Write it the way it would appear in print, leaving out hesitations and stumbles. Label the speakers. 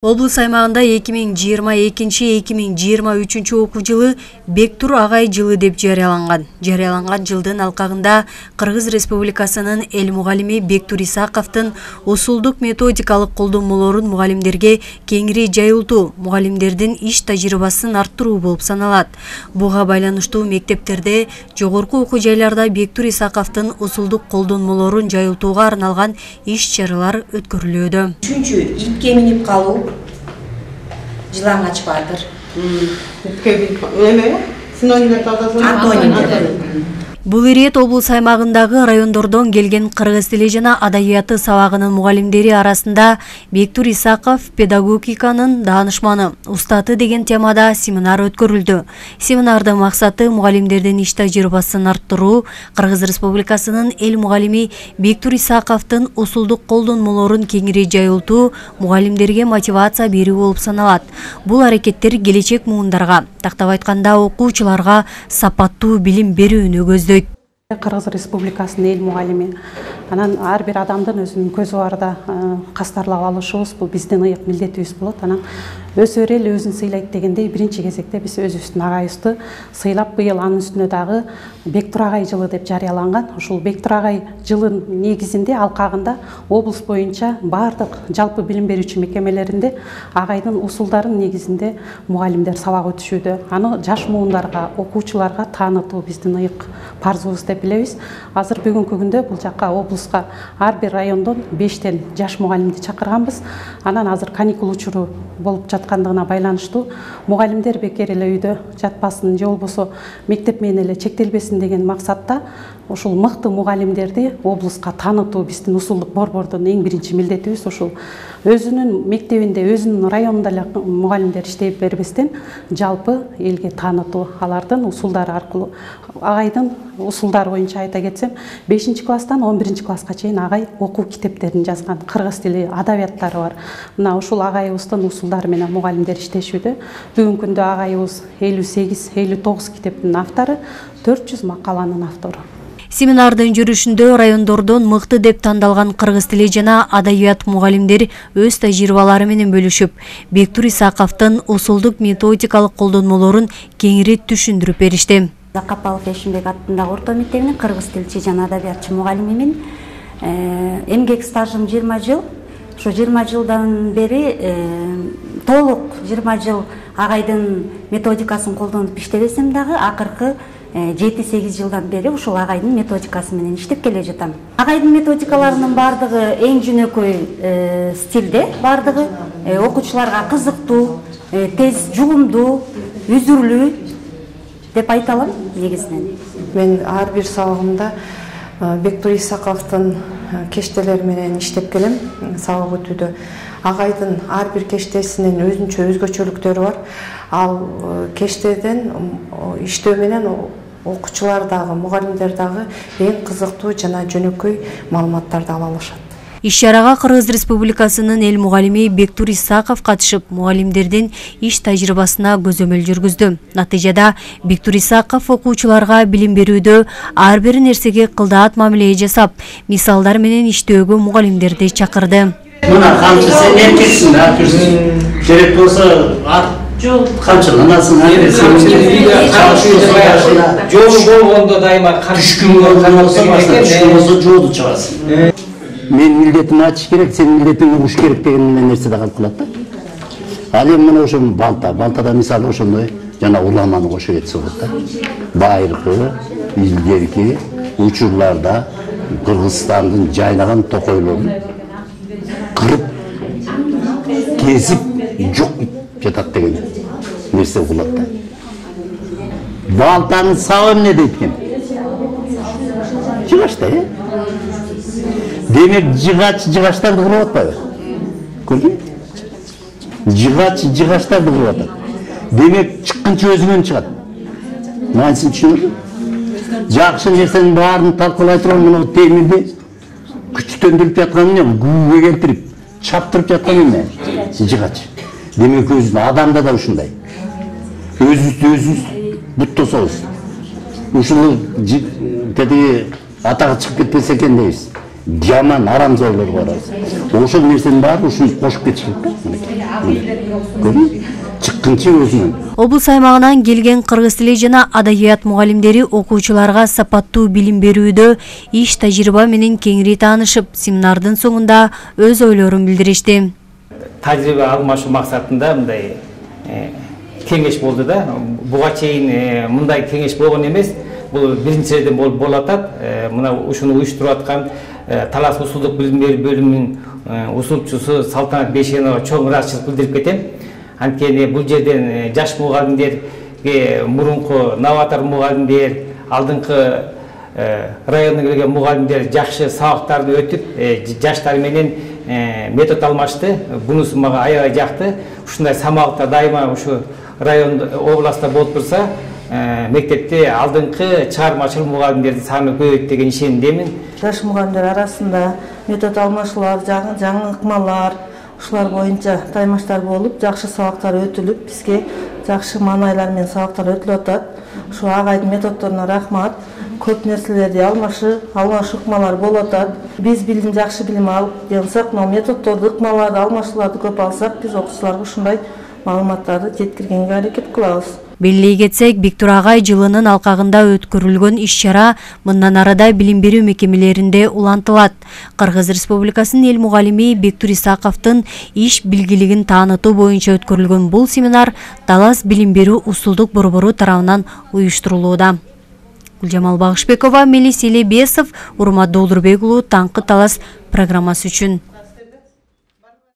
Speaker 1: Облус аймагында 2022-2023 окуу жылы Бектур агай жылы деп жарыяланган. Жарыяланган жылдын алкагында Кыргыз Республикасынын эл мугалими Бектур Исаковдун усулдук методикалык колдонмолорун мугалимдерге кеңири жайылтуу, мугалимдердин иш тажрыйбасын арттыруу болуп саналат. Буга байланыштуу мектептерде, жогорку окуу жайларда Бектур Исаковдун усулдук колдонмолорун жайылтууга арналган иш-чаралар өткөрүлүүдө.
Speaker 2: Үчүнчү, итке минип калуу. Жылаңач баатыр.
Speaker 1: Бул ирет облус аймагындагы райондордон келген кыргыз тили жана адабияты сабагынын мугалимдери арасында Бектур Исаков педагогиканын даанышманы, устаты деген темада семинар өткөрүлдү. Семинардын максаты мугалимдердин иш тажрыйбасын арттыруу, Кыргыз Республикасынын эл мугалими Бектур Исаковдун усулдук колдонмолорун кеңири жайылтуу, мугалимдерге мотивация берүү болуп саналат. Бул аракеттер келечек муундарга, тактап айтканда окуучуларга сапаттуу билим берүүнү көздөйт.
Speaker 3: Кыргыз Республикасынын эл мугалими. Анан ар бир адамдын өзүнүн көзү барда кастарлап алышыбыз бул биздин ыйык милдетибиз болот. Анан өсөр эл өзүн сыйлайт дегендей биринчи кезекте биз өзүбүздүн агайыбызды сыйлап, быйыл анын үстүнө дагы Бектур агай жылы деп жарыяланган. Ушул Бектур агай жылынын негизинде алкагында облус боюнча бардык жалпы билим берүүчү мекемелеринде агайдын усулдарын негизинде мугалимдер сабак өтүшүүдө. Аны жаш муундарга, окуучуларга таанытуу биздин ыйык парзыбыз деп билебиз. Азыр бүгүнкү күндө бул жакка облуска ар бир райондон 5тен жаш мугалимди чакырганбыз. Анан азыр каникул учуру болуп жаткандыгына байланыштуу мугалимдер бекер эле үйдө жатпасын, же болбосо мектеп менен эле чектелбесин деген максатта ушул мыкты мугалимдерди облуска таанытуу биздин усулдук борбордун эң биринчи милдетибиз. Ушул өзүнүн мектебинде, өзүнүн районунда эле мугалимдер иштей бербестен жалпы элге таанытуу, алардын усулдары аркылуу. Агайдын усулдары боюнча айта кетсем, 5-класстан 11-класска чейин агай окуу китептерин жазган, кыргыз тили адабияттары бар. Мына ушул агайыбыздын усулдары менен мугалимдер иштешүүдө. Бүгүнкү күндө агайыбыз 58-59 китептин автору, 400 макаланын автору.
Speaker 1: Семинардын жүрүшүндө райондордон мыкты деп тандалган кыргыз тили жана адабият мугалимдери өз тажрыйбалары менен бөлүшүп, Бектур Исаковдун усулдук методикалык колдонмолорун кеңири түшүндүрүп беришти.
Speaker 4: Закапалов Эшимбек аттындагы орто мектебинин кыргыз тилчи жана адабиятчы мугалимимин. Эмгек стажым 20 жыл. Ошо 20 жылдан бери толук 20 жыл агайдын методикасын колдонуп иштебесем дагы акыркы 7-8 жылдан бери ушул агайдын методикасы менен иштеп келе жатам. Агайдын методикаларынын бардыгы эң жөнөкөй стилде, бардыгы окуучуларга кызыктуу, тез жугумдуу, үзүрлүү деп айта алам негизинен.
Speaker 5: Мен ар бир сабагымда Бектур Исаковдун кештелери менен иштеп келем, сабак өтүүдө. Агайдын ар бир кештесинин өзүнчө өзгөчөлүктөрү бар. Ал кештеден иштөө менен окуучулар дагы, мугалимдер дагы эң кызыктуу жана жөнөкөй маалыматтарды ала алышат.
Speaker 1: Иш-чарага Кыргыз Республикасынын эл мугалими Бектур Исаков катышып, мугалимдердин иш тажрыйбасына көзөмөл жүргүздү. Натыйжада Бектур Исаков окуучуларга билим берүүдө ар бир нерсеге кылдаат мамиле жасап, мисалдар менен иштөөгө мугалимдерди чакырды.
Speaker 6: Мына камчы сен эркексиң, атырсың. Керек болсо ат камчыланасың,
Speaker 7: жолу болгондо дайыма
Speaker 6: түшкүн болсо жолду чыгасың. Мен милдетимди ачыш керек, сен милдетиңди угуш керек деген нерсе да калып калат да. Ал эми мына ошо балтада мисалы ошондой жана уламаны кошо кетсе болот да. Байыркы, илгерки учурларда Кыргызстандын жайнаган токойлорун кырып, кесип, жок жатат деген нерсе болот да. Балтанын сабы эмне дейт экен? Жыгач да, Демек жыгач-жыгачтарды кырып атпайбы? Көрдүңбү? Жыгач-жыгачтарды кырып атат. Демек чыккынча өзүнөн чыгат. Мааниsin түшүнүңүзбү? Жакшы нерсенин баарын талкуулай турган мына темирди күчтөндүрүп жаткан эмне, күүгө келтирип, чаптырып жаткан эмне? Жыгач. Демек өзүнүн адамда да ушундай. Өзүбүз буттособуз. Ушул тетиги атага чыгып кетпесе экен дейбиз. жаман арамзорлор бар азыр. Ошол нерсенин баары ушуну кошуп кетиш керек да. Көрдүңүзбү? Чыккынчы өзүнөн.
Speaker 1: Облус аймагынан келген кыргыз тили жана адабият мугалимдери окуучуларга сапаттуу билим берүүдө иш тажрыйба менен кеңири таанышып, семинардын соңунда өз ойлорун билдиришти.
Speaker 7: Тажрыйба алмашуу максатында мындай кеңеш болду да. Буга чейин мындай кеңеш болгон эмес. Бул биринчиден болуп атат. Мына ушуну уюштуруп аткан Талас усулдук билим берүү бөлүмүнүн усулчусу Салтанат Бейшенова чоң ыраазычылык билдирип кетем. Анткени бул жерден жаш мугалимдерге мурунку новатор мугалимдер, алдыңкы райондон келген мугалимдер жакшы сабактарды өтүп, жаштар менен метод алмашты. Бунусу мага аябай жакты. Ушундай сабактар дайыма ушу район областта болуп турса, мектепте алдыңкы чыгармачыл мугалимдердин саны көбөйт деген ишенимдемин.
Speaker 8: Жаш мугалимдер арасында метод алмашуулар, жаңы ыкмалар, ушулар боюнча таймаштар болуп, жакшы сабактар өтүлүп, бизге жакшы маанайлар менен сабактар өтүлүп атат. Ушу агайдын методдоруна рахмат. Көп нерселерди алмашуу ыкмалар болуп атат. Биз жакшы билим алып жатсак, мына методдорду, ыкмаларды, алмашууларды көп алсак, биз окуучуларга ушундай маалыматтарды жеткиргенге аракет кылабыз.
Speaker 1: Белгилей кетсек, Биктур агай жылынын алкагында өткөрүлгөн иш-чара мындан арада билим берүү мекемелеринде улантылат. Кыргыз Республикасынын эл мугалими Бектур Исаковдун иш билгилигин таанытуу боюнча өткөрүлгөн бул семинар Талас билим берүү усулдук борбору тарабынан уюштурулууда. Гүлжамал Багышбекова, Мелис Элебесов, Урмат Долдурбек уулу, Таңкы Талас программасы үчүн.